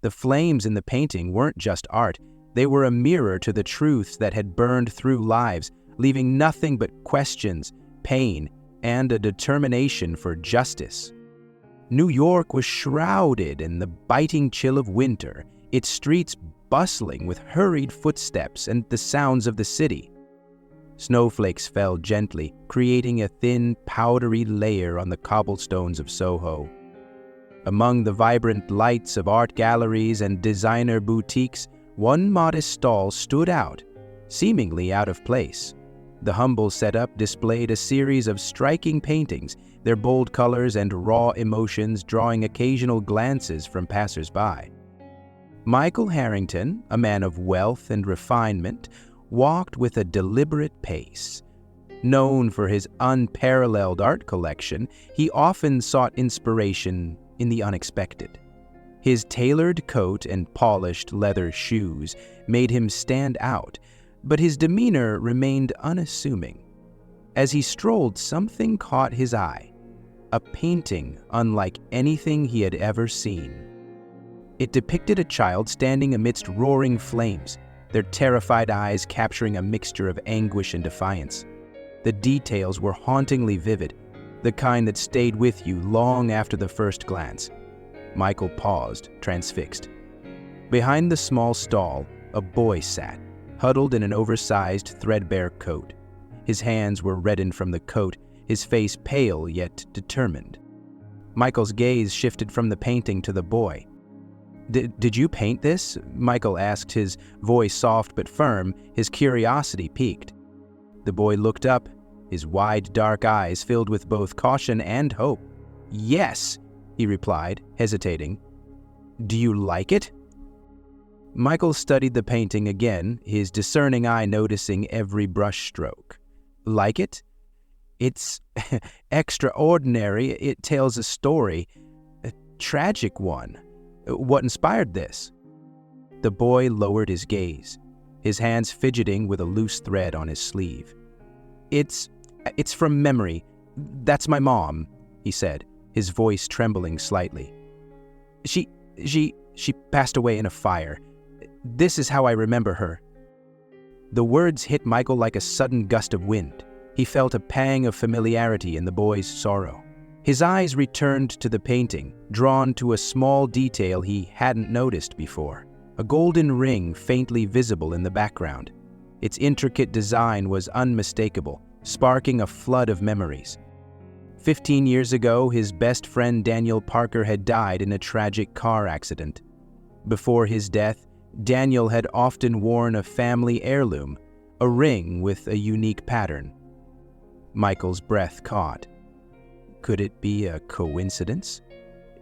The flames in the painting weren't just art. They were a mirror to the truths that had burned through lives, leaving nothing but questions, pain, and a determination for justice. New York was shrouded in the biting chill of winter, its streets bustling with hurried footsteps and the sounds of the city. Snowflakes fell gently, creating a thin, powdery layer on the cobblestones of Soho. Among the vibrant lights of art galleries and designer boutiques, one modest stall stood out, seemingly out of place. The humble setup displayed a series of striking paintings, their bold colors and raw emotions drawing occasional glances from passers-by. Michael Harrington, a man of wealth and refinement, walked with a deliberate pace. Known for his unparalleled art collection, he often sought inspiration in the unexpected. His tailored coat and polished leather shoes made him stand out, but his demeanor remained unassuming. As he strolled, something caught his eye, a painting unlike anything he had ever seen. It depicted a child standing amidst roaring flames, their terrified eyes capturing a mixture of anguish and defiance. The details were hauntingly vivid, the kind that stayed with you long after the first glance. Michael paused, transfixed. Behind the small stall, a boy sat, huddled in an oversized, threadbare coat. His hands were reddened from the coat, his face pale yet determined. Michael's gaze shifted from the painting to the boy. Did you paint this?" Michael asked, his voice soft but firm, his curiosity piqued. The boy looked up, his wide, dark eyes filled with both caution and hope. "Yes," he replied, hesitating. "Do you like it?" Michael studied the painting again, his discerning eye noticing every brushstroke. "Like it? It's extraordinary. It tells a story, a tragic one. What inspired this?" The boy lowered his gaze, his hands fidgeting with a loose thread on his sleeve. It's from memory. That's my mom," he said, his voice trembling slightly. She passed away in a fire. This is how I remember her." The words hit Michael like a sudden gust of wind. He felt a pang of familiarity in the boy's sorrow. His eyes returned to the painting, drawn to a small detail he hadn't noticed before, a golden ring faintly visible in the background. Its intricate design was unmistakable, sparking a flood of memories. 15 years ago, his best friend Daniel Parker had died in a tragic car accident. Before his death, Daniel had often worn a family heirloom, a ring with a unique pattern. Michael's breath caught. Could it be a coincidence?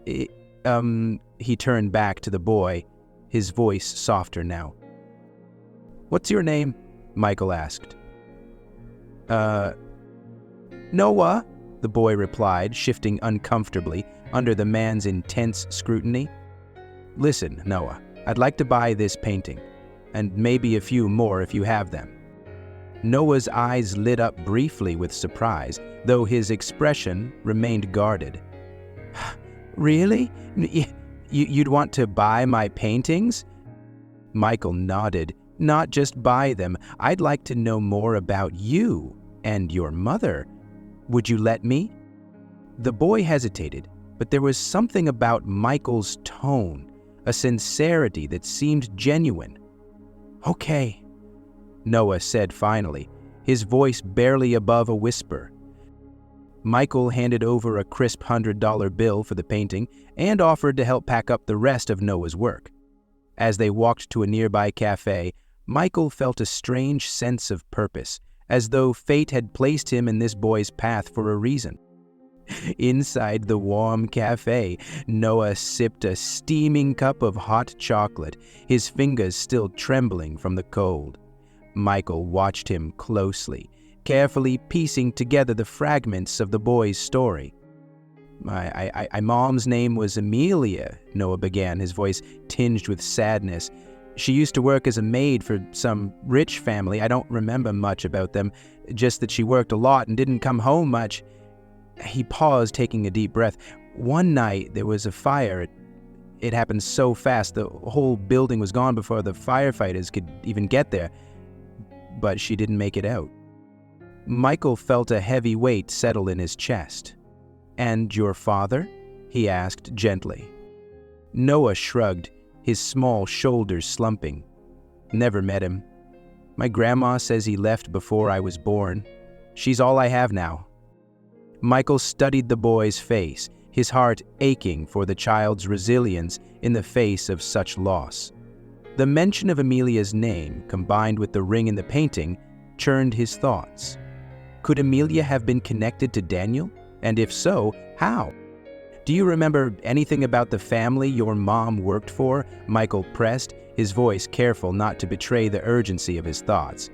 He turned back to the boy, his voice softer now. "What's your name?" Michael asked. Noah," the boy replied, shifting uncomfortably under the man's intense scrutiny. "Listen, Noah, I'd like to buy this painting, and maybe a few more if you have them." Noah's eyes lit up briefly with surprise, though his expression remained guarded. "Really? You'd want to buy my paintings?" Michael nodded. "Not just buy them. I'd like to know more about you and your mother. Would you let me?" The boy hesitated, but there was something about Michael's tone, a sincerity that seemed genuine. "Okay," Noah said finally, his voice barely above a whisper. Michael handed over a crisp $100 bill for the painting and offered to help pack up the rest of Noah's work. As they walked to a nearby cafe, Michael felt a strange sense of purpose, as though fate had placed him in this boy's path for a reason. Inside the warm cafe, Noah sipped a steaming cup of hot chocolate, his fingers still trembling from the cold. Michael watched him closely, carefully piecing together the fragments of the boy's story. My mom's name was Amelia," Noah began, his voice tinged with sadness. "She used to work as a maid for some rich family. I don't remember much about them, just that she worked a lot and didn't come home much." He paused, taking a deep breath. "One night there was a fire It happened so fast, the whole building was gone before the firefighters could even get there. But she didn't make it out. Michael felt a heavy weight settle in his chest. "And your father?" he asked gently. Noah shrugged, his small shoulders slumping. "Never met him. My grandma says he left before I was born. She's all I have now." Michael studied the boy's face, his heart aching for the child's resilience in the face of such loss. The mention of Amelia's name, combined with the ring in the painting, churned his thoughts. Could Amelia have been connected to Daniel? And if so, how? "Do you remember anything about the family your mom worked for?" Michael pressed, his voice careful not to betray the urgency of his thoughts.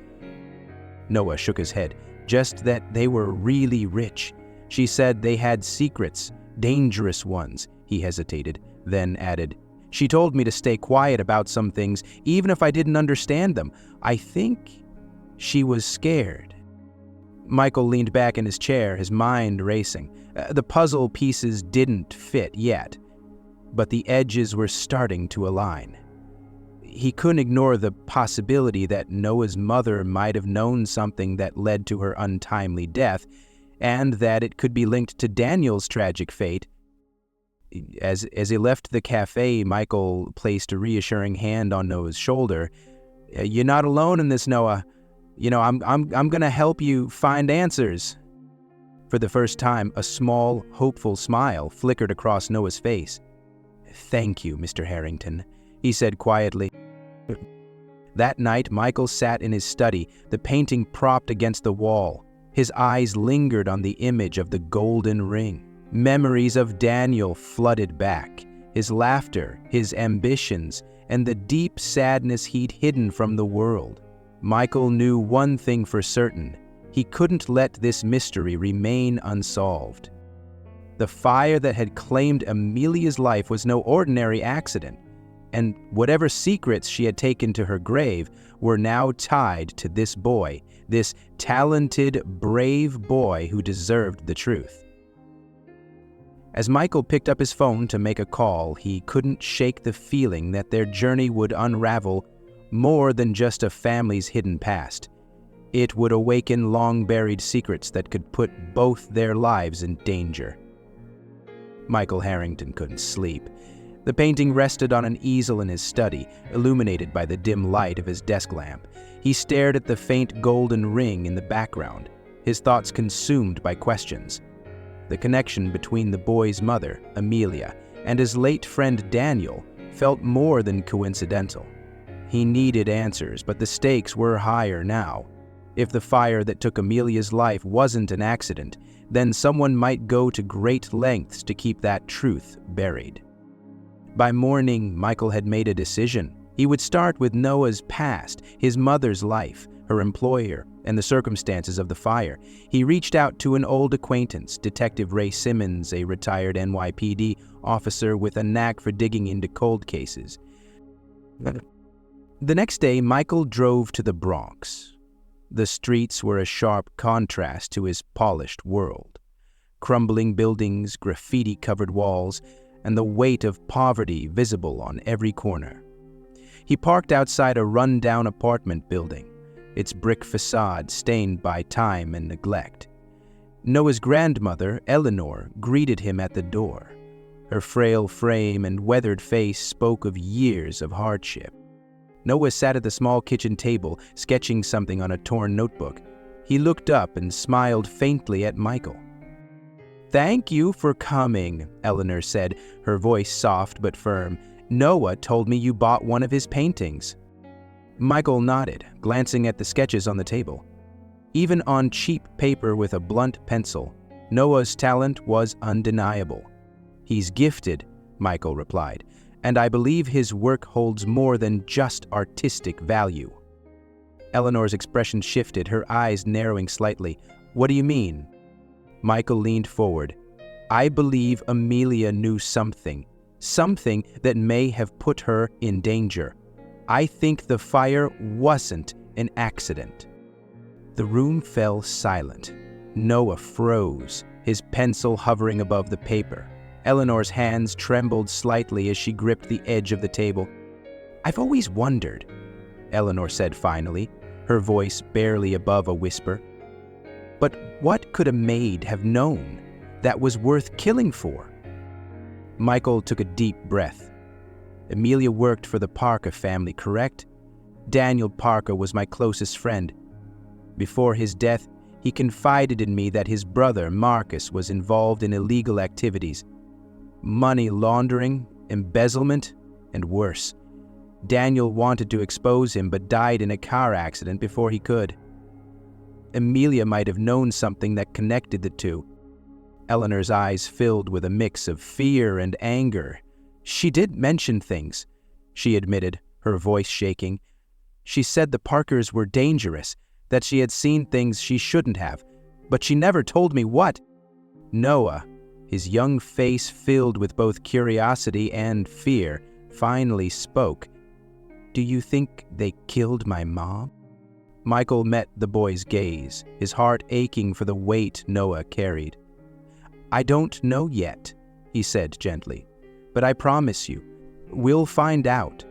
Noah shook his head. "Just that they were really rich. She said they had secrets, dangerous ones." He hesitated, then added, "She told me to stay quiet about some things, even if I didn't understand them. I think she was scared." Michael leaned back in his chair, his mind racing. The puzzle pieces didn't fit yet, but the edges were starting to align. He couldn't ignore the possibility that Noah's mother might have known something that led to her untimely death, and that it could be linked to Daniel's tragic fate. As he left the cafe, Michael placed a reassuring hand on Noah's shoulder. "You're not alone in this, Noah. I'm going to help you find answers." For the first time, a small, hopeful smile flickered across Noah's face. "Thank you, Mr. Harrington," he said quietly. That night, Michael sat in his study, the painting propped against the wall. His eyes lingered on the image of the golden ring. Memories of Daniel flooded back, his laughter, his ambitions, and the deep sadness he'd hidden from the world. Michael knew one thing for certain. He couldn't let this mystery remain unsolved. The fire that had claimed Amelia's life was no ordinary accident, and whatever secrets she had taken to her grave were now tied to this boy, this talented, brave boy who deserved the truth. As Michael picked up his phone to make a call, he couldn't shake the feeling that their journey would unravel more than just a family's hidden past. It would awaken long-buried secrets that could put both their lives in danger. Michael Harrington couldn't sleep. The painting rested on an easel in his study, illuminated by the dim light of his desk lamp. He stared at the faint golden ring in the background, his thoughts consumed by questions. The connection between the boy's mother, Amelia, and his late friend Daniel felt more than coincidental. He needed answers, but the stakes were higher now. If the fire that took Amelia's life wasn't an accident, then someone might go to great lengths to keep that truth buried. By morning, Michael had made a decision. He would start with Noah's past, his mother's life, her employer, and the circumstances of the fire. He reached out to an old acquaintance, Detective Ray Simmons, a retired NYPD officer with a knack for digging into cold cases. The next day, Michael drove to the Bronx. The streets were a sharp contrast to his polished world. Crumbling buildings, graffiti-covered walls, and the weight of poverty visible on every corner. He parked outside a run-down apartment building, its brick facade stained by time and neglect. Noah's grandmother, Eleanor, greeted him at the door. Her frail frame and weathered face spoke of years of hardship. Noah sat at the small kitchen table, sketching something on a torn notebook. He looked up and smiled faintly at Michael. "Thank you for coming," Eleanor said, her voice soft but firm. "Noah told me you bought one of his paintings." Michael nodded, glancing at the sketches on the table. Even on cheap paper with a blunt pencil, Noah's talent was undeniable. "He's gifted," Michael replied, "and I believe his work holds more than just artistic value." Eleanor's expression shifted, her eyes narrowing slightly. "What do you mean?" Michael leaned forward. "I believe Amelia knew something that may have put her in danger. I think the fire wasn't an accident." The room fell silent. Noah froze, his pencil hovering above the paper. Eleanor's hands trembled slightly as she gripped the edge of the table. "I've always wondered," Eleanor said finally, her voice barely above a whisper. "But what could a maid have known that was worth killing for?" Michael took a deep breath. "Amelia worked for the Parker family, correct? Daniel Parker was my closest friend. Before his death, he confided in me that his brother, Marcus, was involved in illegal activities. Money laundering, embezzlement, and worse. Daniel wanted to expose him but died in a car accident before he could. Amelia might have known something that connected the two." Eleanor's eyes filled with a mix of fear and anger. "She did mention things," she admitted, her voice shaking. "She said the Parkers were dangerous, that she had seen things she shouldn't have, but she never told me what." Noah, his young face filled with both curiosity and fear, finally spoke. "Do you think they killed my mom?" Michael met the boy's gaze, his heart aching for the weight Noah carried. "I don't know yet," he said gently, "but I promise you, we'll find out."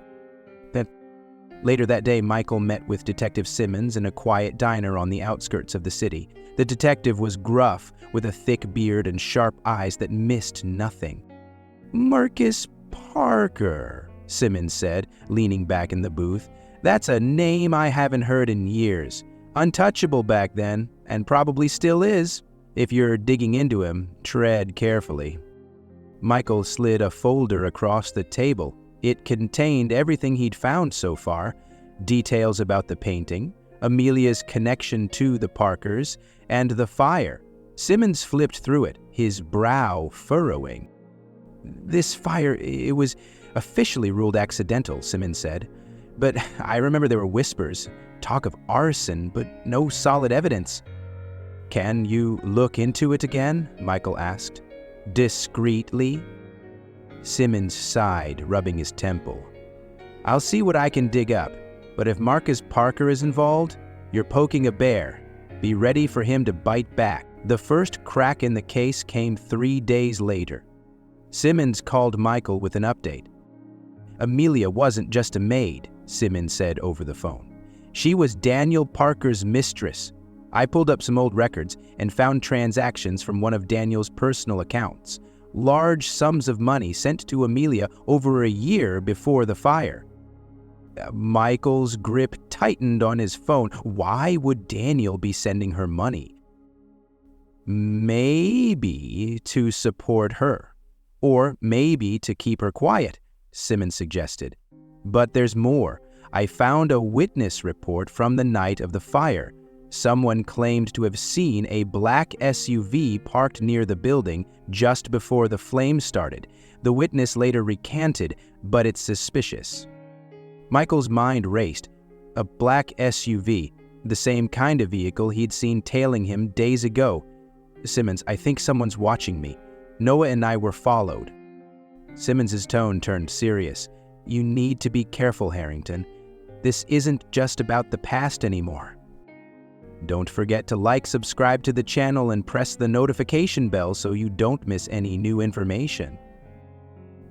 Later that day, Michael met with Detective Simmons in a quiet diner on the outskirts of the city. The detective was gruff, with a thick beard and sharp eyes that missed nothing. "Marcus Parker," Simmons said, leaning back in the booth. "That's a name I haven't heard in years. Untouchable back then, and probably still is. If you're digging into him, tread carefully." Michael slid a folder across the table. It contained everything he'd found so far: details about the painting, Amelia's connection to the Parkers, and the fire. Simmons flipped through it, his brow furrowing. "This fire, it was officially ruled accidental," Simmons said. "But I remember there were whispers, talk of arson, but no solid evidence." "Can you look into it again?" Michael asked. "Discreetly?" Simmons sighed, rubbing his temple. "I'll see what I can dig up, but if Marcus Parker is involved, you're poking a bear. Be ready for him to bite back." The first crack in the case came 3 days later. Simmons called Michael with an update. "Amelia wasn't just a maid," Simmons said over the phone. "She was Daniel Parker's mistress. I pulled up some old records and found transactions from one of Daniel's personal accounts. Large sums of money sent to Amelia over a year before the fire." Michael's grip tightened on his phone. Why would Daniel be sending her money? "Maybe to support her, or maybe to keep her quiet," Simmons suggested. "But there's more. I found a witness report from the night of the fire. Someone claimed to have seen a black SUV parked near the building just before the flames started. The witness later recanted, but it's suspicious." Michael's mind raced. A black SUV, the same kind of vehicle he'd seen tailing him days ago. "Simmons, I think someone's watching me. Noah and I were followed." Simmons's tone turned serious. "You need to be careful, Harrington. This isn't just about the past anymore." Don't forget to like, subscribe to the channel, and press the notification bell so you don't miss any new information.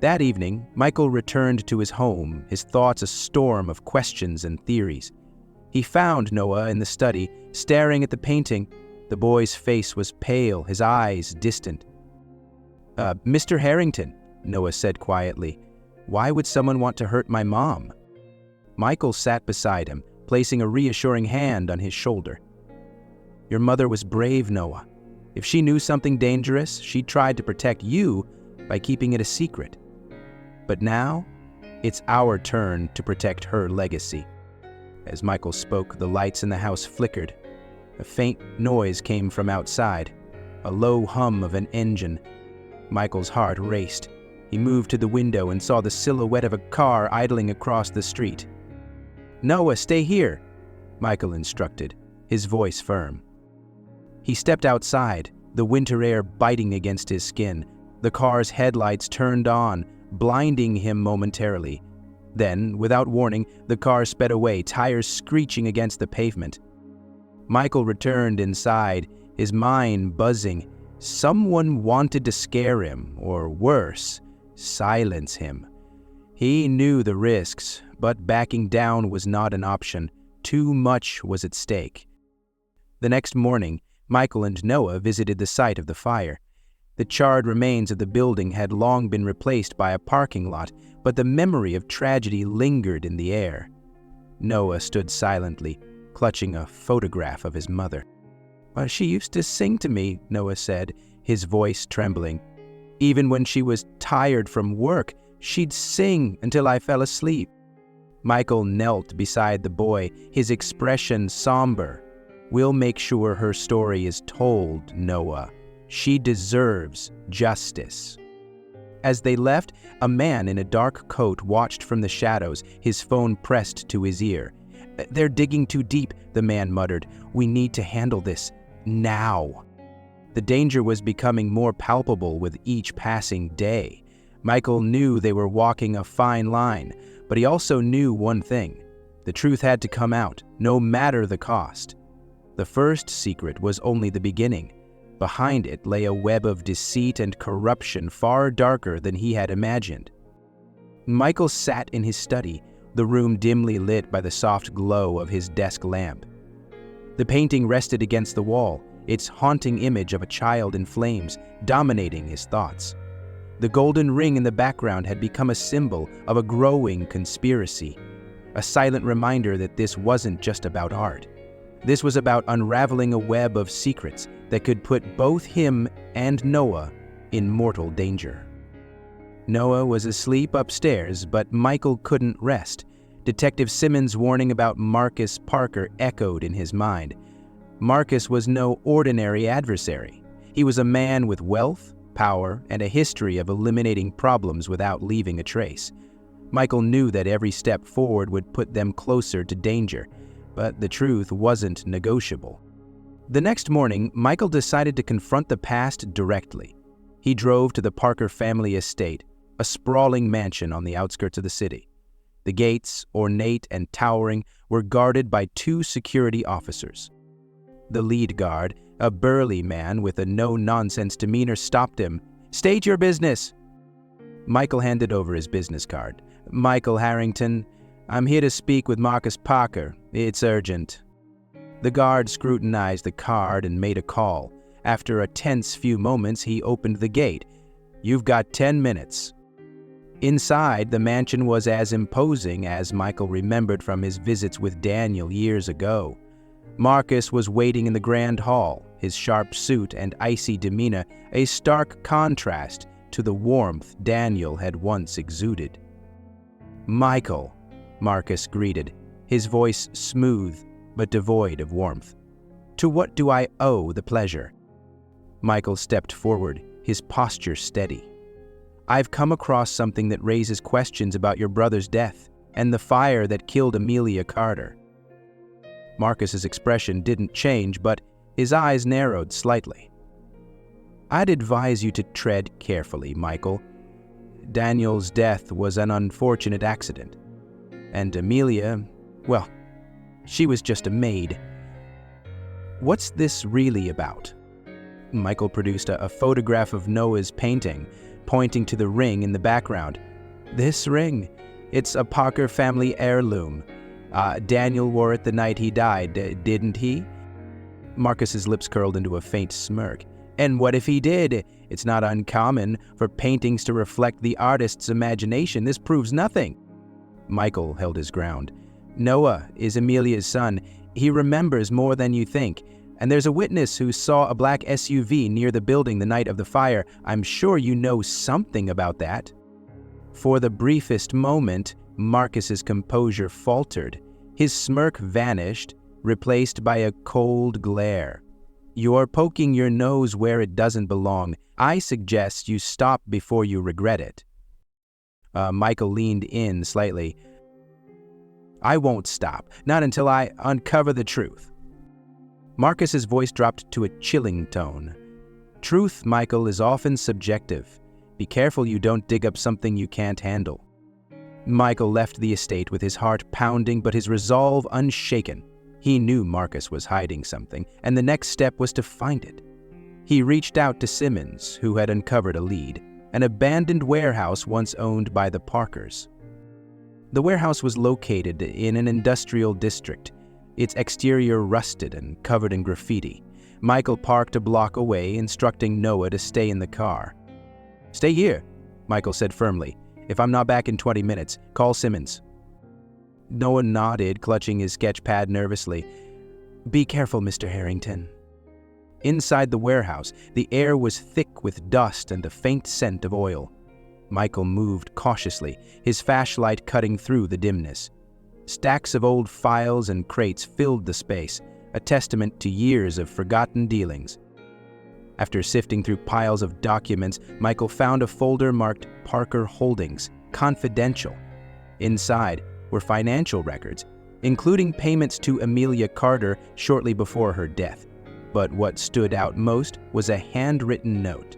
That evening, Michael returned to his home, his thoughts a storm of questions and theories. He found Noah in the study, staring at the painting. The boy's face was pale, his eyes distant. "Mr. Harrington," Noah said quietly, "why would someone want to hurt my mom?" Michael sat beside him, placing a reassuring hand on his shoulder. "Your mother was brave, Noah. If she knew something dangerous, she tried to protect you by keeping it a secret. But now, it's our turn to protect her legacy." As Michael spoke, the lights in the house flickered. A faint noise came from outside, a low hum of an engine. Michael's heart raced. He moved to the window and saw the silhouette of a car idling across the street. "Noah, stay here," Michael instructed, his voice firm. He stepped outside, the winter air biting against his skin. The car's headlights turned on, blinding him momentarily. Then, without warning, the car sped away, tires screeching against the pavement. Michael returned inside, his mind buzzing. Someone wanted to scare him, or worse, silence him. He knew the risks, but backing down was not an option. Too much was at stake. The next morning, Michael and Noah visited the site of the fire. The charred remains of the building had long been replaced by a parking lot, but the memory of tragedy lingered in the air. Noah stood silently, clutching a photograph of his mother. "She used to sing to me," Noah said, his voice trembling. "Even when she was tired from work, she'd sing until I fell asleep." Michael knelt beside the boy, his expression somber. "We'll make sure her story is told, Noah. She deserves justice." As they left, a man in a dark coat watched from the shadows, his phone pressed to his ear. "They're digging too deep," the man muttered. "We need to handle this now." The danger was becoming more palpable with each passing day. Michael knew they were walking a fine line, but he also knew one thing. The truth had to come out, no matter the cost. The first secret was only the beginning. Behind it lay a web of deceit and corruption far darker than he had imagined. Michael sat in his study, the room dimly lit by the soft glow of his desk lamp. The painting rested against the wall, its haunting image of a child in flames dominating his thoughts. The golden ring in the background had become a symbol of a growing conspiracy, a silent reminder that this wasn't just about art. This was about unraveling a web of secrets that could put both him and Noah in mortal danger. Noah was asleep upstairs, but Michael couldn't rest. Detective Simmons' warning about Marcus Parker echoed in his mind. Marcus was no ordinary adversary. He was a man with wealth, power, and a history of eliminating problems without leaving a trace. Michael knew that every step forward would put them closer to danger, but the truth wasn't negotiable. The next morning, Michael decided to confront the past directly. He drove to the Parker family estate, a sprawling mansion on the outskirts of the city. The gates, ornate and towering, were guarded by 2 security officers. The lead guard, a burly man with a no-nonsense demeanor, stopped him. "State your business." Michael handed over his business card. "Michael Harrington, I'm here to speak with Marcus Parker. It's urgent." The guard scrutinized the card and made a call. After a tense few moments, he opened the gate. "You've got 10 minutes." Inside, the mansion was as imposing as Michael remembered from his visits with Daniel years ago. Marcus was waiting in the grand hall, his sharp suit and icy demeanor a stark contrast to the warmth Daniel had once exuded. "Michael," Marcus greeted, his voice smooth but devoid of warmth. "To what do I owe the pleasure?" Michael stepped forward, his posture steady. "I've come across something that raises questions about your brother's death and the fire that killed Amelia Carter." Marcus's expression didn't change, but his eyes narrowed slightly. "I'd advise you to tread carefully, Michael. Daniel's death was an unfortunate accident. And Amelia, well, she was just a maid. What's this really about?" Michael produced a photograph of Noah's painting, pointing to the ring in the background. "This ring, it's a Parker family heirloom. Daniel wore it the night he died, didn't he?" Marcus's lips curled into a faint smirk. "And what if he did? It's not uncommon for paintings to reflect the artist's imagination. This proves nothing." Michael held his ground. "Noah is Amelia's son. He remembers more than you think. And there's a witness who saw a black SUV near the building the night of the fire. I'm sure you know something about that." For the briefest moment, Marcus's composure faltered. His smirk vanished, replaced by a cold glare. "You're poking your nose where it doesn't belong. I suggest you stop before you regret it." Michael leaned in slightly. "I won't stop, not until I uncover the truth." Marcus's voice dropped to a chilling tone. "Truth, Michael, is often subjective. Be careful you don't dig up something you can't handle." Michael left the estate with his heart pounding but his resolve unshaken. He knew Marcus was hiding something, and the next step was to find it. He reached out to Simmons, who had uncovered a lead, an abandoned warehouse once owned by the Parkers. The warehouse was located in an industrial district, its exterior rusted and covered in graffiti. Michael parked a block away, instructing Noah to stay in the car. "Stay here," Michael said firmly. "If I'm not back in 20 minutes, call Simmons." Noah nodded, clutching his sketch pad nervously. "Be careful, Mr. Harrington." Inside the warehouse, the air was thick with dust and a faint scent of oil. Michael moved cautiously, his flashlight cutting through the dimness. Stacks of old files and crates filled the space, a testament to years of forgotten dealings. After sifting through piles of documents, Michael found a folder marked Parker Holdings, Confidential. Inside were financial records, including payments to Amelia Carter shortly before her death. But what stood out most was a handwritten note.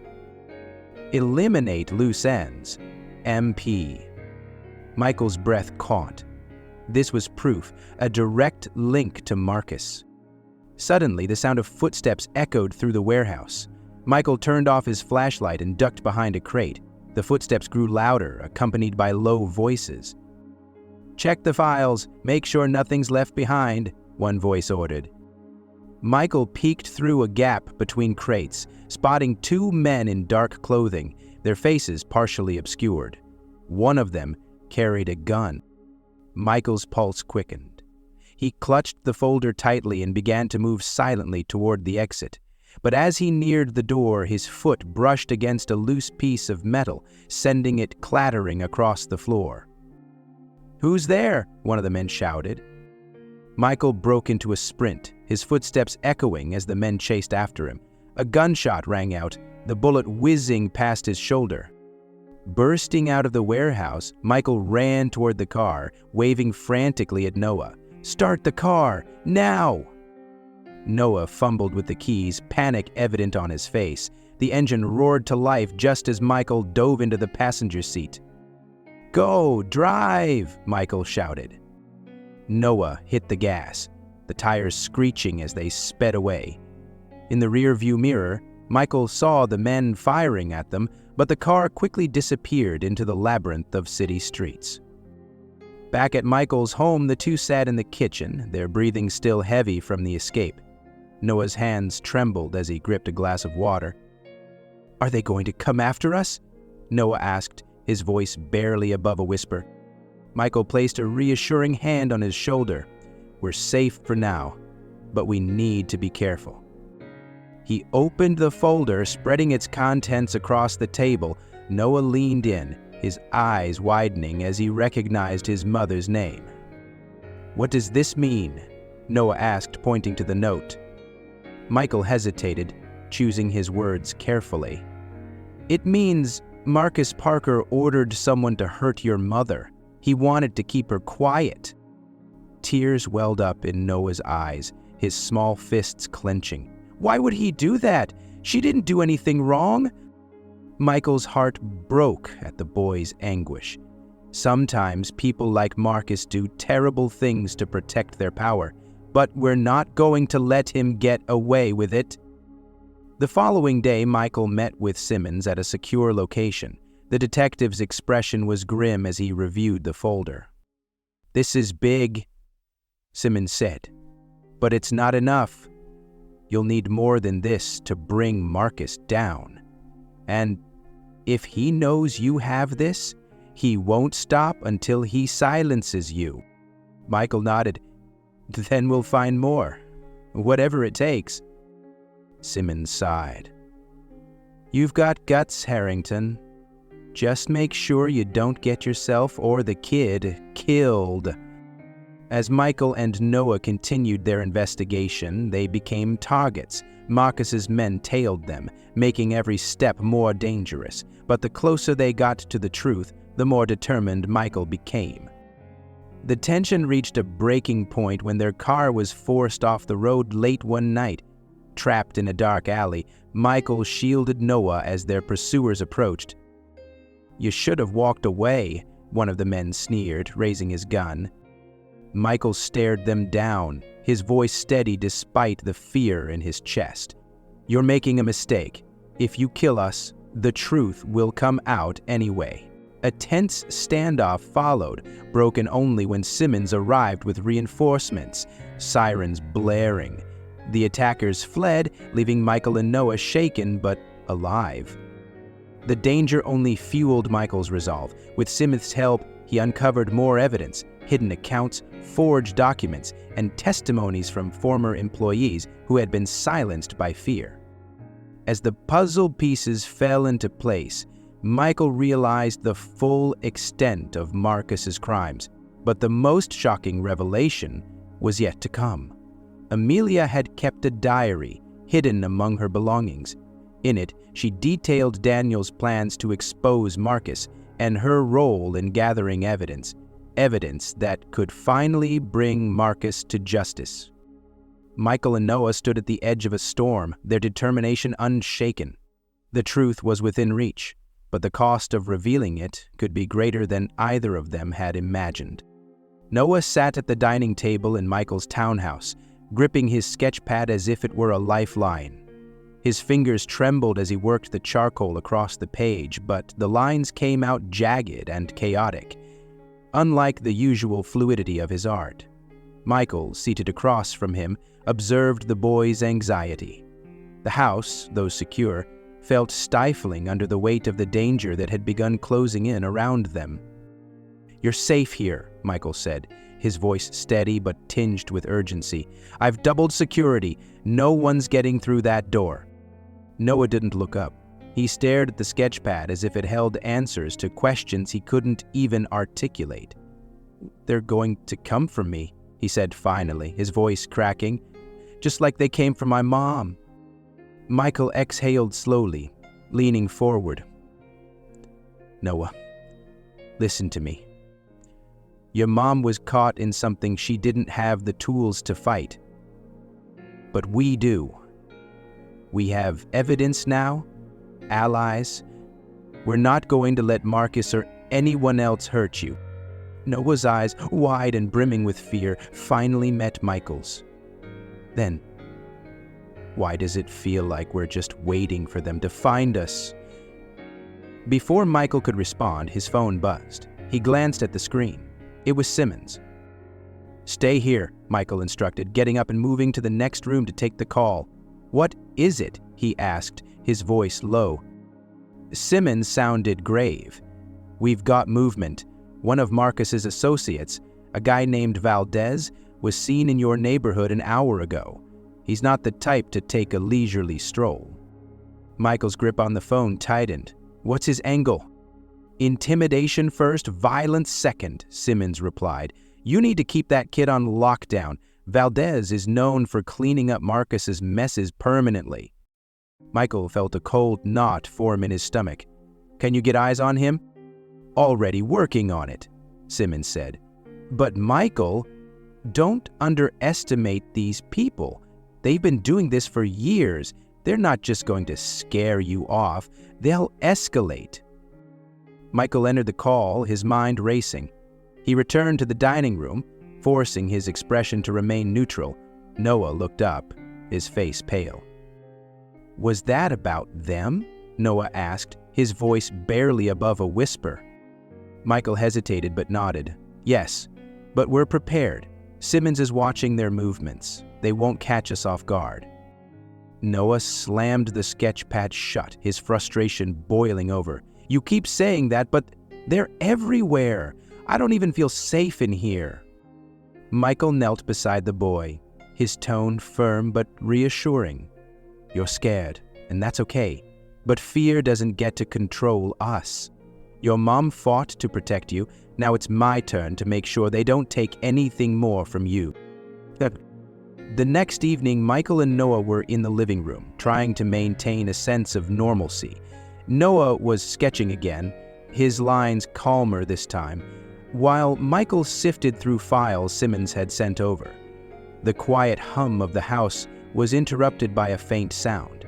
"Eliminate loose ends, MP." Michael's breath caught. This was proof, a direct link to Marcus. Suddenly, the sound of footsteps echoed through the warehouse. Michael turned off his flashlight and ducked behind a crate. The footsteps grew louder, accompanied by low voices. "Check the files, make sure nothing's left behind," one voice ordered. Michael peeked through a gap between crates, spotting two men in dark clothing, their faces partially obscured. One of them carried a gun. Michael's pulse quickened. He clutched the folder tightly and began to move silently toward the exit. But as he neared the door, his foot brushed against a loose piece of metal, sending it clattering across the floor. "Who's there?" one of the men shouted. Michael broke into a sprint, his footsteps echoing as the men chased after him. A gunshot rang out, the bullet whizzing past his shoulder. Bursting out of the warehouse, Michael ran toward the car, waving frantically at Noah. "Start the car, now!" Noah fumbled with the keys, panic evident on his face. The engine roared to life just as Michael dove into the passenger seat. "Go, drive!" Michael shouted. Noah hit the gas, the tires screeching as they sped away. In the rear-view mirror, Michael saw the men firing at them, but the car quickly disappeared into the labyrinth of city streets. Back at Michael's home, the two sat in the kitchen, their breathing still heavy from the escape. Noah's hands trembled as he gripped a glass of water. "Are they going to come after us?" Noah asked, his voice barely above a whisper. Michael placed a reassuring hand on his shoulder. "We're safe for now, but we need to be careful." He opened the folder, spreading its contents across the table. Noah leaned in, his eyes widening as he recognized his mother's name. "What does this mean?" Noah asked, pointing to the note. Michael hesitated, choosing his words carefully. "It means Marcus Parker ordered someone to hurt your mother. He wanted to keep her quiet." Tears welled up in Noah's eyes, his small fists clenching. "Why would he do that? She didn't do anything wrong." Michael's heart broke at the boy's anguish. Sometimes people like Marcus do terrible things to protect their power, but we're not going to let him get away with it. The following day, Michael met with Simmons at a secure location. The detective's expression was grim as he reviewed the folder. "This is big," Simmons said, "but it's not enough. You'll need more than this to bring Marcus down. And if he knows you have this, he won't stop until he silences you." Michael nodded. "Then we'll find more, whatever it takes." Simmons sighed. "You've got guts, Harrington. Just make sure you don't get yourself or the kid killed." As Michael and Noah continued their investigation, they became targets. Marcus's men tailed them, making every step more dangerous. But the closer they got to the truth, the more determined Michael became. The tension reached a breaking point when their car was forced off the road late one night. Trapped in a dark alley, Michael shielded Noah as their pursuers approached. "You should have walked away," one of the men sneered, raising his gun. Michael stared them down, his voice steady despite the fear in his chest. You're making a mistake. If you kill us, the truth will come out anyway." A tense standoff followed, broken only when Simmons arrived with reinforcements, sirens blaring. The attackers fled, leaving Michael and Noah shaken but alive. The danger only fueled Michael's resolve. With Simmons' help, he uncovered more evidence, hidden accounts, forged documents, and testimonies from former employees who had been silenced by fear. As the puzzle pieces fell into place, Michael realized the full extent of Marcus's crimes, but the most shocking revelation was yet to come. Amelia had kept a diary hidden among her belongings. In it, she detailed Daniel's plans to expose Marcus and her role in gathering evidence that could finally bring Marcus to justice. Michael and Noah stood at the edge of a storm, their determination unshaken. The truth was within reach, but the cost of revealing it could be greater than either of them had imagined. Noah sat at the dining table in Michael's townhouse, gripping his sketch pad as if it were a lifeline. His fingers trembled as he worked the charcoal across the page, but the lines came out jagged and chaotic, unlike the usual fluidity of his art. Michael, seated across from him, observed the boy's anxiety. The house, though secure, felt stifling under the weight of the danger that had begun closing in around them. "You're safe here," Michael said, his voice steady but tinged with urgency. "I've doubled security. No one's getting through that door." Noah didn't look up. He stared at the sketchpad as if it held answers to questions he couldn't even articulate. "They're going to come for me," he said finally, his voice cracking, "just like they came for my mom." Michael exhaled slowly, leaning forward. "Noah, listen to me. Your mom was caught in something she didn't have the tools to fight. But we do. We have evidence now, allies. We're not going to let Marcus or anyone else hurt you." Noah's eyes, wide and brimming with fear, finally met Michael's. "Then, why does it feel like we're just waiting for them to find us?" Before Michael could respond, his phone buzzed. He glanced at the screen. It was Simmons. "Stay here," Michael instructed, getting up and moving to the next room to take the call. "What is it?" he asked, his voice low. Simmons sounded grave. "We've got movement. One of Marcus's associates, a guy named Valdez, was seen in your neighborhood an hour ago. He's not the type to take a leisurely stroll." Michael's grip on the phone tightened. "What's his angle?" "Intimidation first, violence second," Simmons replied. "You need to keep that kid on lockdown. Valdez is known for cleaning up Marcus's messes permanently." Michael felt a cold knot form in his stomach. "Can you get eyes on him?" "Already working on it," Simmons said. "But Michael, don't underestimate these people. They've been doing this for years. They're not just going to scare you off. They'll escalate." Michael entered the call, his mind racing. He returned to the dining room, forcing his expression to remain neutral. Noah looked up, his face pale. "Was that about them?" Noah asked, his voice barely above a whisper. Michael hesitated but nodded. "Yes, but we're prepared. Simmons is watching their movements. They won't catch us off guard." Noah slammed the sketch pad shut, his frustration boiling over. "You keep saying that, but they're everywhere. I don't even feel safe in here." Michael knelt beside the boy, his tone firm but reassuring. "You're scared, and that's okay. But fear doesn't get to control us. Your mom fought to protect you. Now it's my turn to make sure they don't take anything more from you." The next evening, Michael and Noah were in the living room, trying to maintain a sense of normalcy. Noah was sketching again, his lines calmer this time, while Michael sifted through files Simmons had sent over. The quiet hum of the house was interrupted by a faint sound,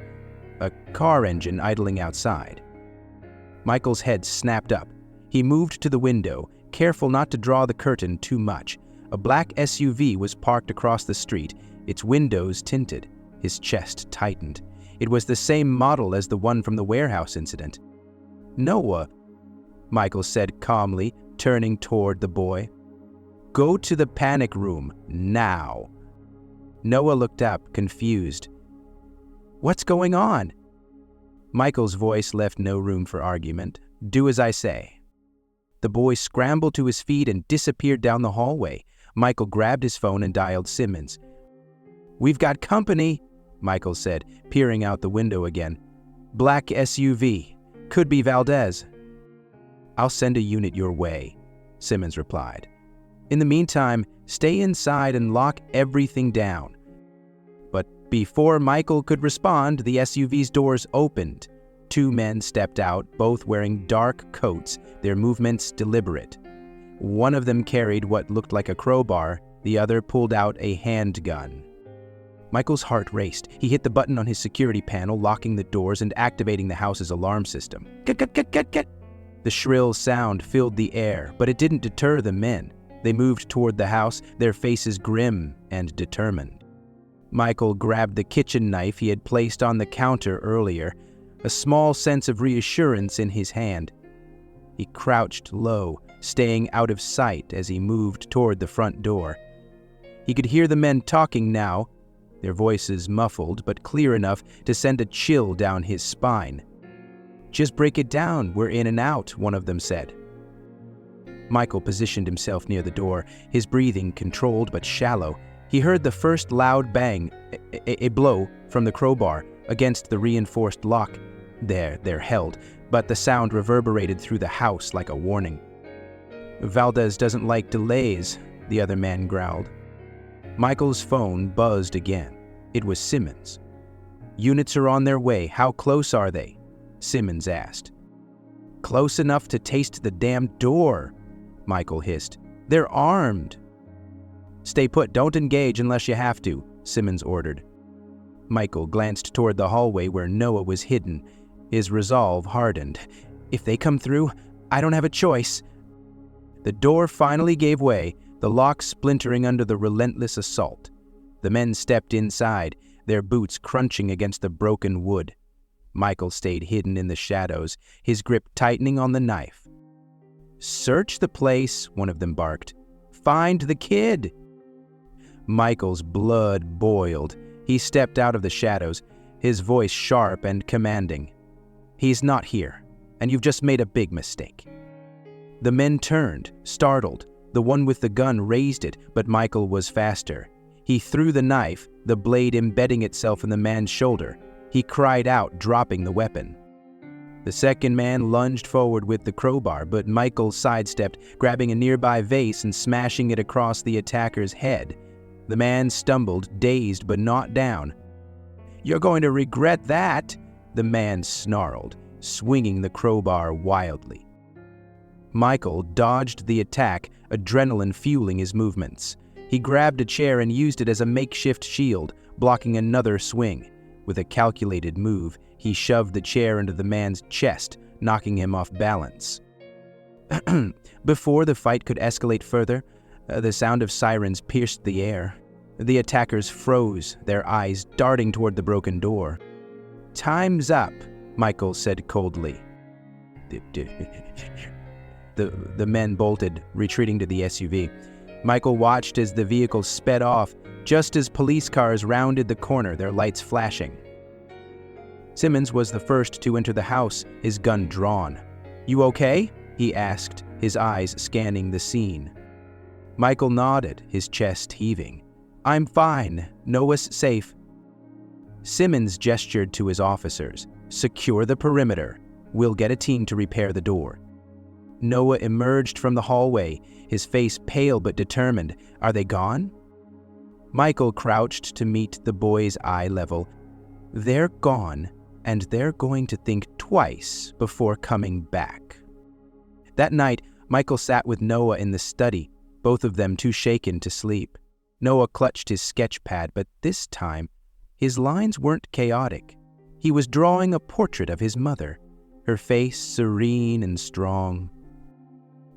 a car engine idling outside. Michael's head snapped up. He moved to the window, careful not to draw the curtain too much. A black SUV was parked across the street, its windows tinted. His chest tightened. It was the same model as the one from the warehouse incident. "Noah," Michael said calmly, turning toward the boy. "Go to the panic room, now." Noah looked up, confused. "What's going on?" Michael's voice left no room for argument. "Do as I say." The boy scrambled to his feet and disappeared down the hallway. Michael grabbed his phone and dialed Simmons. "We've got company," Michael said, peering out the window again. "Black SUV. Could be Valdez." "I'll send a unit your way," Simmons replied. "In the meantime, stay inside and lock everything down." But before Michael could respond, the SUV's doors opened. 2 men stepped out, both wearing dark coats, their movements deliberate. One of them carried what looked like a crowbar, the other pulled out a handgun. Michael's heart raced. He hit the button on his security panel, locking the doors and activating the house's alarm system. Get. The shrill sound filled the air, but it didn't deter the men. They moved toward the house, their faces grim and determined. Michael grabbed the kitchen knife he had placed on the counter earlier, a small sense of reassurance in his hand. He crouched low, staying out of sight as he moved toward the front door. He could hear the men talking now, their voices muffled but clear enough to send a chill down his spine. "Just break it down, we're in and out," one of them said. Michael positioned himself near the door, his breathing controlled but shallow. He heard the first loud bang, a blow from the crowbar against the reinforced lock. They're held, but the sound reverberated through the house like a warning. "Valdez doesn't like delays," the other man growled. Michael's phone buzzed again. It was Simmons. "Units are on their way. How close are they?" Simmons asked. "Close enough to taste the damn door," Michael hissed. "They're armed." "Stay put. Don't engage unless you have to," Simmons ordered. Michael glanced toward the hallway where Noah was hidden. His resolve hardened. "If they come through, I don't have a choice." The door finally gave way, the lock splintering under the relentless assault. The men stepped inside, their boots crunching against the broken wood. Michael stayed hidden in the shadows, his grip tightening on the knife. "Search the place," one of them barked. "Find the kid." Michael's blood boiled. He stepped out of the shadows, his voice sharp and commanding. "He's not here, and you've just made a big mistake." The men turned, startled. The one with the gun raised it, but Michael was faster. He threw the knife, the blade embedding itself in the man's shoulder. He cried out, dropping the weapon. The second man lunged forward with the crowbar, but Michael sidestepped, grabbing a nearby vase and smashing it across the attacker's head. The man stumbled, dazed but not down. "You're going to regret that," the man snarled, swinging the crowbar wildly. Michael dodged the attack, adrenaline fueling his movements. He grabbed a chair and used it as a makeshift shield, blocking another swing. With a calculated move, he shoved the chair into the man's chest, knocking him off balance. Before the fight could escalate further, the sound of sirens pierced the air. The attackers froze, their eyes darting toward the broken door. "Time's up," Michael said coldly. The men bolted, retreating to the SUV. Michael watched as the vehicle sped off, just as police cars rounded the corner, their lights flashing. Simmons was the first to enter the house, his gun drawn. "You okay?" he asked, his eyes scanning the scene. Michael nodded, his chest heaving. "I'm fine. Noah's safe." Simmons gestured to his officers. "Secure the perimeter. We'll get a team to repair the door." Noah emerged from the hallway, his face pale but determined. "Are they gone?" Michael crouched to meet the boy's eye level. "They're gone, and they're going to think twice before coming back." That night, Michael sat with Noah in the study, both of them too shaken to sleep. Noah clutched his sketch pad, but this time, his lines weren't chaotic. He was drawing a portrait of his mother, her face serene and strong.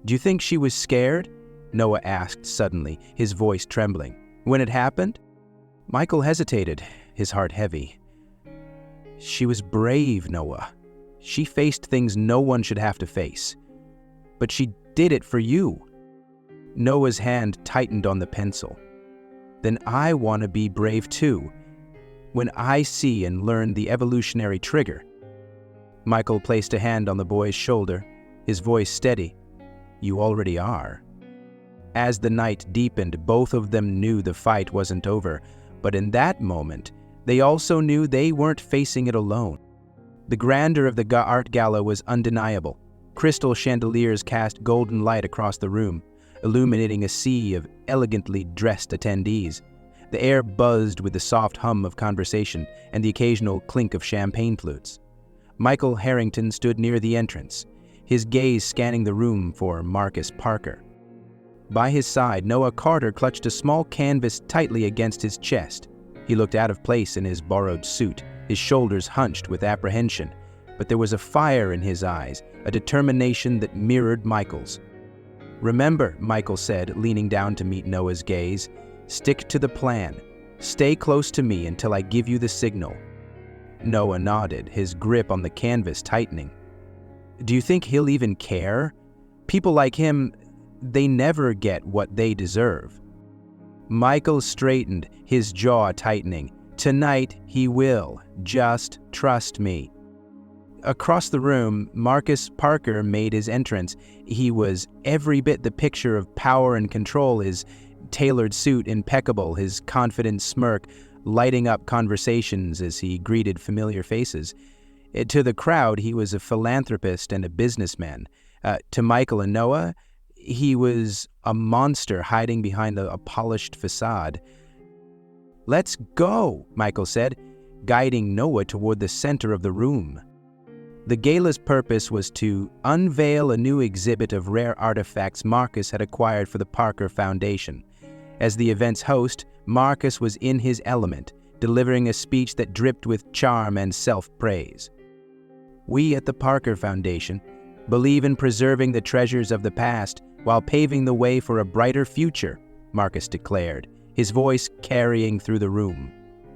"Do you think she was scared?" Noah asked suddenly, his voice trembling. "When it happened?" Michael hesitated, his heart heavy. She was brave, Noah. She faced things no one should have to face. But she did it for you." Noah's hand tightened on the pencil. "Then I want to be brave too. When I see and learn the evolutionary trigger." Michael placed a hand on the boy's shoulder, his voice steady. "You already are." As the night deepened, both of them knew the fight wasn't over, but in that moment, they also knew they weren't facing it alone. The grandeur of the art gala was undeniable. Crystal chandeliers cast golden light across the room, illuminating a sea of elegantly dressed attendees. The air buzzed with the soft hum of conversation and the occasional clink of champagne flutes. Michael Harrington stood near the entrance, his gaze scanning the room for Marcus Parker. By his side, Noah Carter clutched a small canvas tightly against his chest. He looked out of place in his borrowed suit, his shoulders hunched with apprehension, but there was a fire in his eyes, a determination that mirrored Michael's. "Remember," Michael said, leaning down to meet Noah's gaze, "stick to the plan. Stay close to me until I give you the signal." Noah nodded, his grip on the canvas tightening. "Do you think he'll even care? People like him, they never get what they deserve." Michael straightened, his jaw tightening. "Tonight he will. Just trust me." Across the room, Marcus Parker made his entrance. He was every bit the picture of power and control, his tailored suit impeccable, his confident smirk lighting up conversations as he greeted familiar faces. To the crowd, he was a philanthropist and a businessman. To Michael and Noah, he was a monster hiding behind a polished facade. "Let's go," Michael said, guiding Noah toward the center of the room. The gala's purpose was to unveil a new exhibit of rare artifacts Marcus had acquired for the Parker Foundation. As the event's host, Marcus was in his element, delivering a speech that dripped with charm and self-praise. "We at the Parker Foundation believe in preserving the treasures of the past while paving the way for a brighter future," Marcus declared, his voice carrying through the room.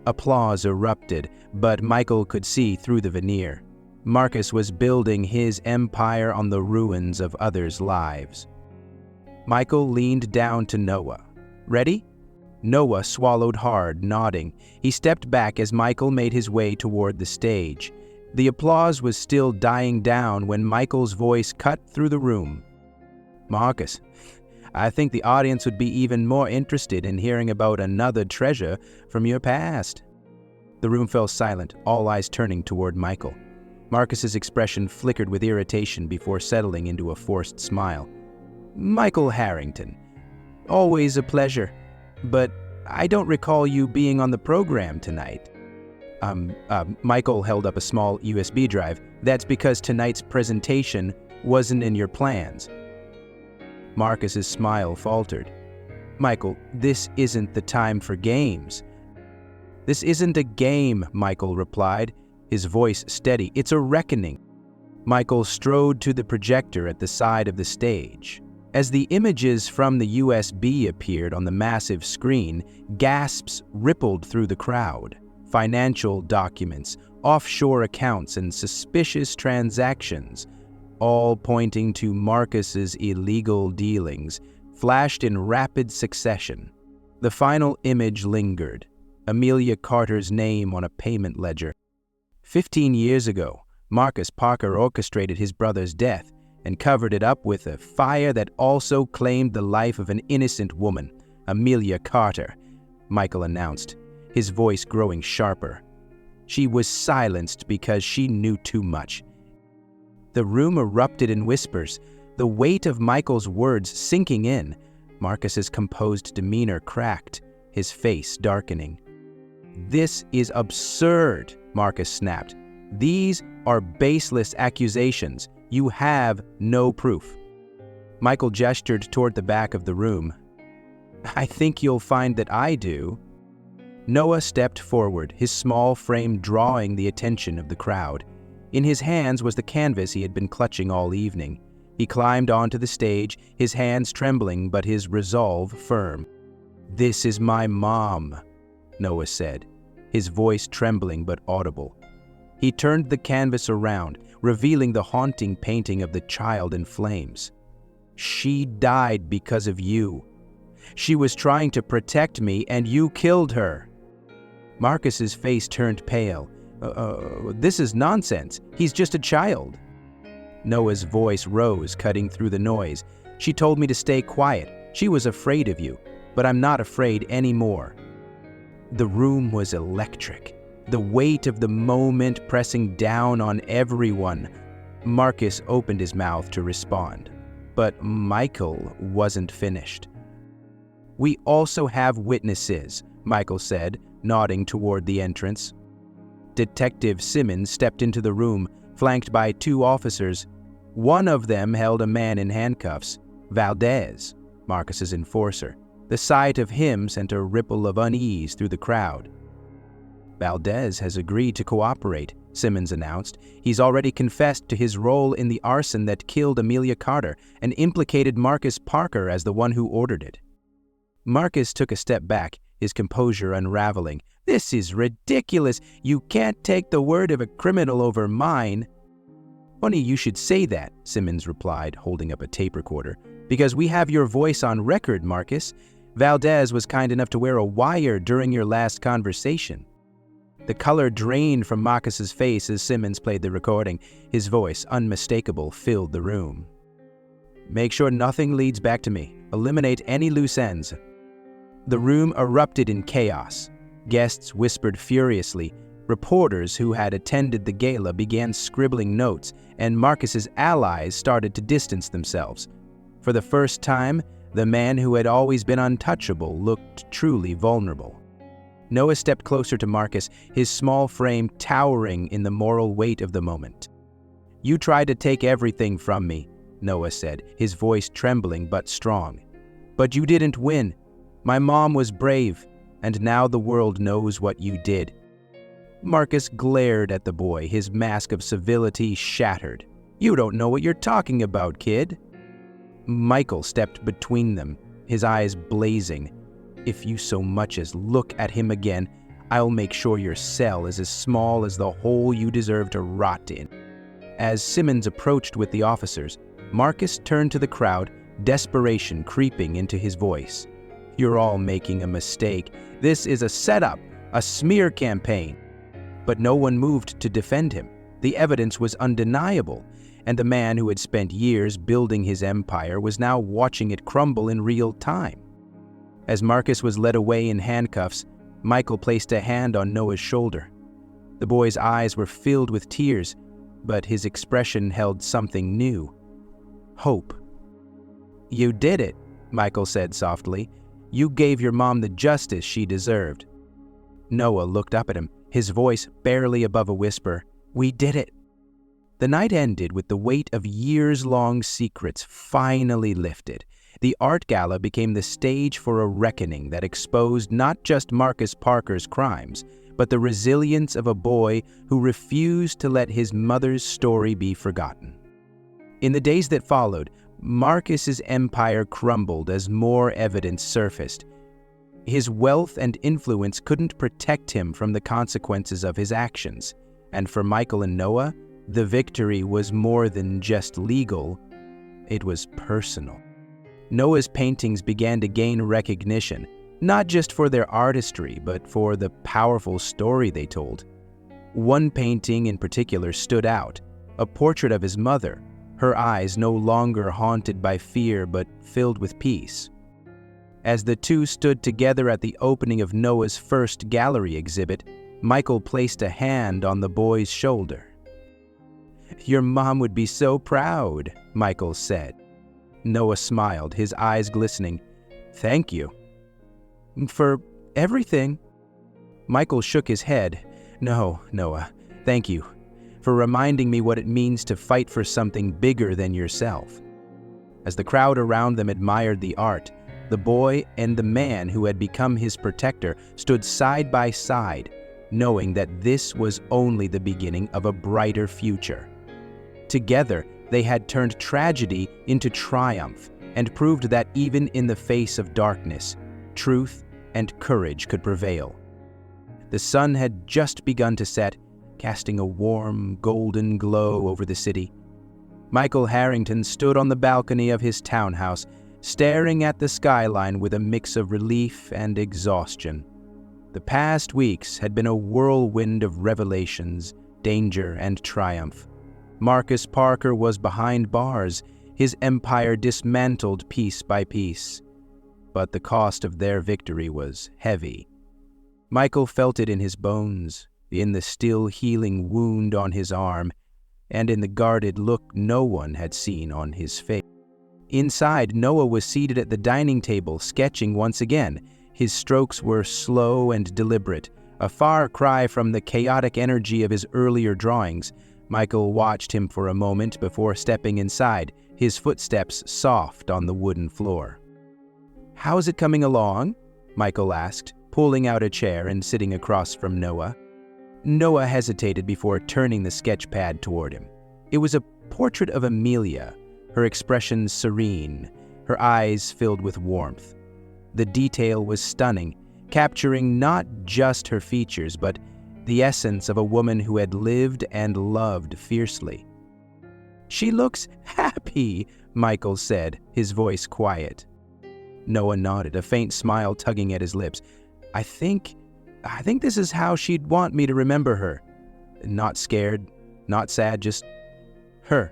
Applause erupted, but Michael could see through the veneer. Marcus was building his empire on the ruins of others' lives. Michael leaned down to Noah. "Ready?" Noah swallowed hard, nodding. He stepped back as Michael made his way toward the stage. The applause was still dying down when Michael's voice cut through the room. "Marcus, I think the audience would be even more interested in hearing about another treasure from your past." The room fell silent, all eyes turning toward Michael. Marcus's expression flickered with irritation before settling into a forced smile. "Michael Harrington, always a pleasure, but I don't recall you being on the program tonight." Michael held up a small USB drive. "That's because tonight's presentation wasn't in your plans." Marcus's smile faltered. "Michael, this isn't the time for games." "This isn't a game," Michael replied, his voice steady. "It's a reckoning." Michael strode to the projector at the side of the stage. As the images from the USB appeared on the massive screen, gasps rippled through the crowd. Financial documents, offshore accounts, and suspicious transactions, all pointing to Marcus's illegal dealings, flashed in rapid succession. The final image lingered, Amelia Carter's name on a payment ledger. 15 years ago, Marcus Parker orchestrated his brother's death and covered it up with a fire that also claimed the life of an innocent woman, Amelia Carter, Michael announced, his voice growing sharper. She was silenced because she knew too much. The room erupted in whispers, the weight of Michael's words sinking in. Marcus's composed demeanor cracked, his face darkening. "This is absurd," Marcus snapped. "These are baseless accusations. You have no proof." Michael gestured toward the back of the room. "I think you'll find that I do." Noah stepped forward, his small frame drawing the attention of the crowd. In his hands was the canvas he had been clutching all evening. He climbed onto the stage, his hands trembling but his resolve firm. "This is my mom," Noah said, his voice trembling but audible. He turned the canvas around, revealing the haunting painting of the child in flames. "She died because of you. She was trying to protect me, and you killed her." Marcus's face turned pale. This is nonsense. He's just a child." Noah's voice rose, cutting through the noise. "She told me to stay quiet. She was afraid of you, but I'm not afraid anymore." The room was electric, the weight of the moment pressing down on everyone. Marcus opened his mouth to respond, but Michael wasn't finished. "We also have witnesses," Michael said, nodding toward the entrance. Detective Simmons stepped into the room, flanked by 2 officers. One of them held a man in handcuffs, Valdez, Marcus's enforcer. The sight of him sent a ripple of unease through the crowd. "Valdez has agreed to cooperate," Simmons announced. "He's already confessed to his role in the arson that killed Amelia Carter and implicated Marcus Parker as the one who ordered it." Marcus took a step back, his composure unraveling. "This is ridiculous. You can't take the word of a criminal over mine." "Funny you should say that," Simmons replied, holding up a tape recorder. "Because we have your voice on record, Marcus. Valdez was kind enough to wear a wire during your last conversation." The color drained from Marcus's face as Simmons played the recording. His voice, unmistakable, filled the room. "Make sure nothing leads back to me. Eliminate any loose ends." The room erupted in chaos. Guests whispered furiously. Reporters who had attended the gala began scribbling notes, and Marcus's allies started to distance themselves. For the first time, the man who had always been untouchable looked truly vulnerable. Noah stepped closer to Marcus, his small frame towering in the moral weight of the moment. "You tried to take everything from me," Noah said, his voice trembling but strong. "But you didn't win. My mom was brave, and now the world knows what you did." Marcus glared at the boy, his mask of civility shattered. "You don't know what you're talking about, kid." Michael stepped between them, his eyes blazing. "If you so much as look at him again, I'll make sure your cell is as small as the hole you deserve to rot in." As Simmons approached with the officers, Marcus turned to the crowd, desperation creeping into his voice. "You're all making a mistake. This is a setup, a smear campaign." But no one moved to defend him. The evidence was undeniable, and the man who had spent years building his empire was now watching it crumble in real time. As Marcus was led away in handcuffs, Michael placed a hand on Noah's shoulder. The boy's eyes were filled with tears, but his expression held something new. Hope. "You did it," Michael said softly. "You gave your mom the justice she deserved." Noah looked up at him, his voice barely above a whisper. "We did it." The night ended with the weight of years-long secrets finally lifted. The art gala became the stage for a reckoning that exposed not just Marcus Parker's crimes, but the resilience of a boy who refused to let his mother's story be forgotten. In the days that followed, Marcus's empire crumbled as more evidence surfaced. His wealth and influence couldn't protect him from the consequences of his actions, and for Michael and Noah, the victory was more than just legal, it was personal. Noah's paintings began to gain recognition, not just for their artistry, but for the powerful story they told. One painting in particular stood out, a portrait of his mother, her eyes no longer haunted by fear but filled with peace. As the two stood together at the opening of Noah's first gallery exhibit, Michael placed a hand on the boy's shoulder. "Your mom would be so proud," Michael said. Noah smiled, his eyes glistening. "Thank you." "For everything." Michael shook his head. "No, Noah, thank you for reminding me what it means to fight for something bigger than yourself." As the crowd around them admired the art, the boy and the man who had become his protector stood side by side, knowing that this was only the beginning of a brighter future. Together, they had turned tragedy into triumph and proved that even in the face of darkness, truth and courage could prevail. The sun had just begun to set, casting a warm, golden glow over the city. Michael Harrington stood on the balcony of his townhouse, staring at the skyline with a mix of relief and exhaustion. The past weeks had been a whirlwind of revelations, danger, and triumph. Marcus Parker was behind bars, his empire dismantled piece by piece. But the cost of their victory was heavy. Michael felt it in his bones, in the still healing wound on his arm, and in the guarded look no one had seen on his face. Inside, Noah was seated at the dining table, sketching once again. His strokes were slow and deliberate, a far cry from the chaotic energy of his earlier drawings. Michael watched him for a moment before stepping inside, his footsteps soft on the wooden floor. "How's it coming along?" Michael asked, pulling out a chair and sitting across from Noah. Noah hesitated before turning the sketch pad toward him. It was a portrait of Amelia, her expression serene, her eyes filled with warmth. The detail was stunning, capturing not just her features, but the essence of a woman who had lived and loved fiercely. "She looks happy," Michael said, his voice quiet. Noah nodded, a faint smile tugging at his lips. I think this is how she'd want me to remember her. Not scared, not sad, just her."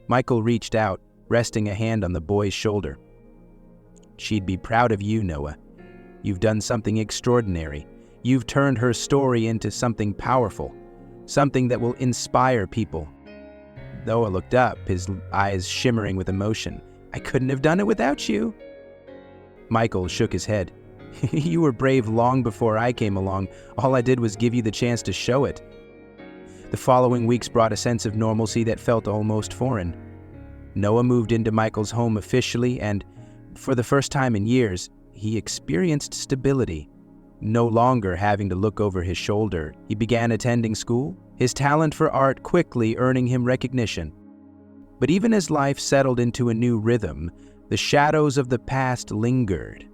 Michael reached out, resting a hand on the boy's shoulder. "She'd be proud of you, Noah. You've done something extraordinary. You've turned her story into something powerful, something that will inspire people." Noah looked up, his eyes shimmering with emotion. "I couldn't have done it without you." Michael shook his head. "You were brave long before I came along. All I did was give you the chance to show it." The following weeks brought a sense of normalcy that felt almost foreign. Noah moved into Michael's home officially, and for the first time in years, he experienced stability. No longer having to look over his shoulder, he began attending school, his talent for art quickly earning him recognition. But even as life settled into a new rhythm, the shadows of the past lingered.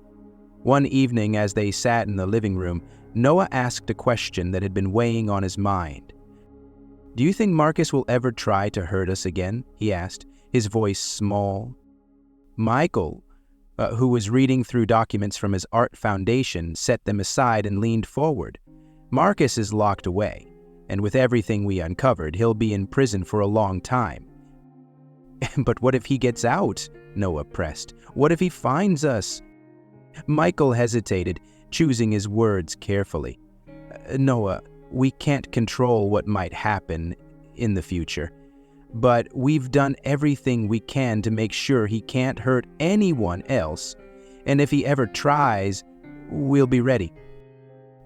One evening, as they sat in the living room, Noah asked a question that had been weighing on his mind. "Do you think Marcus will ever try to hurt us again?" he asked, his voice small. Michael, who was reading through documents from his art foundation, set them aside and leaned forward. "Marcus is locked away, and with everything we uncovered, he'll be in prison for a long time." "But what if he gets out?" Noah pressed. "What if he finds us?" Michael hesitated, choosing his words carefully. "Noah, we can't control what might happen in the future, but we've done everything we can to make sure he can't hurt anyone else, and if he ever tries, we'll be ready."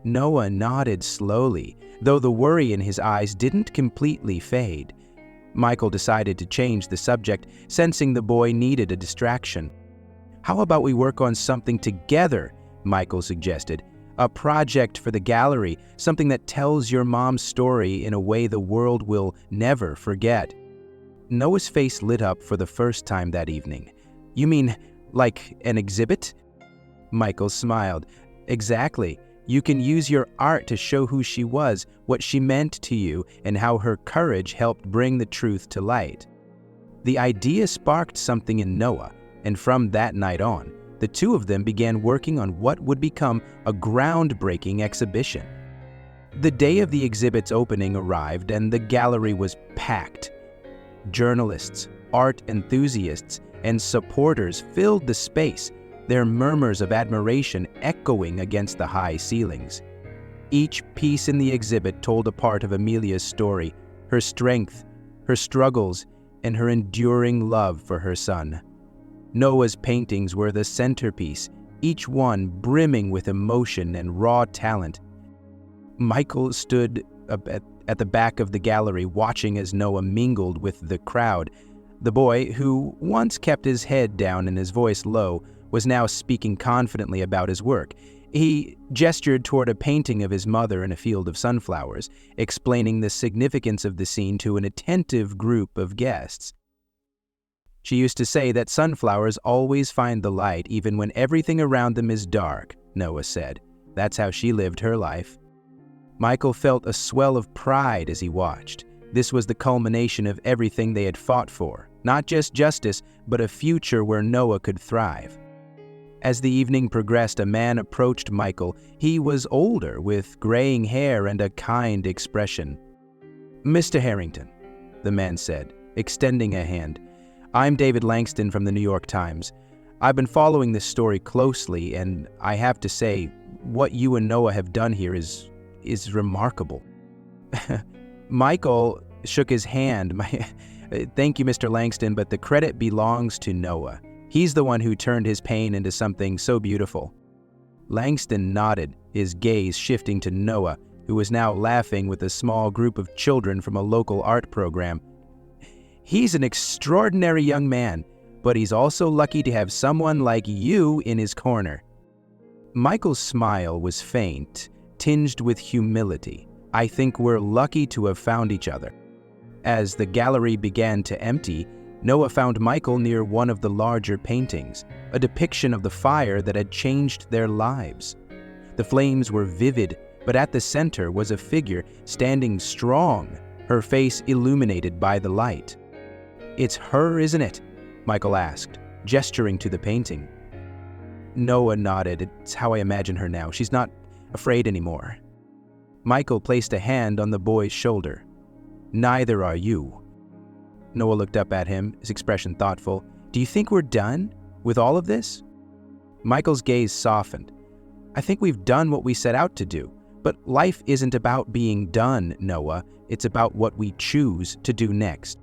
Noah nodded slowly, though the worry in his eyes didn't completely fade. Michael decided to change the subject, sensing the boy needed a distraction. "How about we work on something together?" Michael suggested. "A project for the gallery, something that tells your mom's story in a way the world will never forget." Noah's face lit up for the first time that evening. "You mean, like an exhibit?" Michael smiled. "Exactly. You can use your art to show who she was, what she meant to you, and how her courage helped bring the truth to light." The idea sparked something in Noah, and from that night on, the two of them began working on what would become a groundbreaking exhibition. The day of the exhibit's opening arrived, and the gallery was packed. Journalists, art enthusiasts, and supporters filled the space, their murmurs of admiration echoing against the high ceilings. Each piece in the exhibit told a part of Amelia's story, her strength, her struggles, and her enduring love for her son. Noah's paintings were the centerpiece, each one brimming with emotion and raw talent. Michael stood at the back of the gallery watching as Noah mingled with the crowd. The boy, who once kept his head down and his voice low, was now speaking confidently about his work. He gestured toward a painting of his mother in a field of sunflowers, explaining the significance of the scene to an attentive group of guests. "She used to say that sunflowers always find the light even when everything around them is dark," Noah said. "That's how she lived her life." Michael felt a swell of pride as he watched. This was the culmination of everything they had fought for. Not just justice, but a future where Noah could thrive. As the evening progressed, a man approached Michael. He was older, with graying hair and a kind expression. "Mr. Harrington," the man said, extending a hand. "I'm David Langston from the New York Times. I've been following this story closely, and I have to say, what you and Noah have done here is remarkable." Michael shook his hand. "Thank you, Mr. Langston, but the credit belongs to Noah. He's the one who turned his pain into something so beautiful." Langston nodded, his gaze shifting to Noah, who was now laughing with a small group of children from a local art program. "He's an extraordinary young man, but he's also lucky to have someone like you in his corner." Michael's smile was faint, tinged with humility. "I think we're lucky to have found each other." As the gallery began to empty, Noah found Michael near one of the larger paintings, a depiction of the fire that had changed their lives. The flames were vivid, but at the center was a figure standing strong, her face illuminated by the light. "It's her, isn't it?" Michael asked, gesturing to the painting. Noah nodded. "It's how I imagine her now. She's not afraid anymore." Michael placed a hand on the boy's shoulder. "Neither are you." Noah looked up at him, his expression thoughtful. "Do you think we're done with all of this?" Michael's gaze softened. "I think we've done what we set out to do. But life isn't about being done, Noah. It's about what we choose to do next."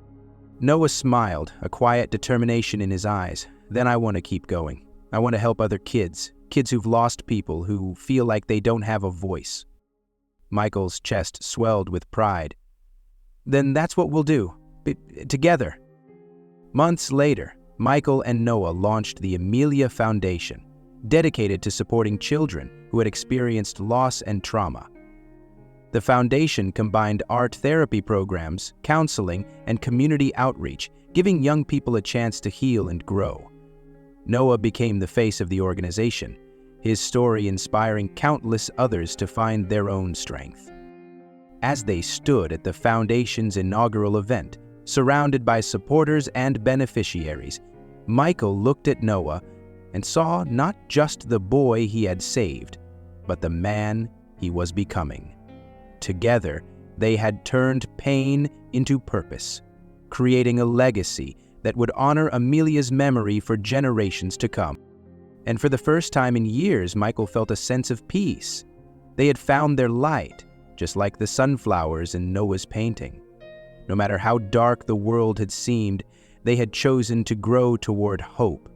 Noah smiled, a quiet determination in his eyes. "Then I want to keep going. I want to help other kids who've lost people, who feel like they don't have a voice." Michael's chest swelled with pride. "Then that's what we'll do. Together." Months later, Michael and Noah launched the Amelia Foundation, dedicated to supporting children who had experienced loss and trauma. The foundation combined art therapy programs, counseling, and community outreach, giving young people a chance to heal and grow. Noah became the face of the organization, his story inspiring countless others to find their own strength. As they stood at the foundation's inaugural event, surrounded by supporters and beneficiaries, Michael looked at Noah and saw not just the boy he had saved, but the man he was becoming. Together, they had turned pain into purpose, creating a legacy that would honor Amelia's memory for generations to come. And for the first time in years, Michael felt a sense of peace. They had found their light, just like the sunflowers in Noah's painting. No matter how dark the world had seemed, they had chosen to grow toward hope,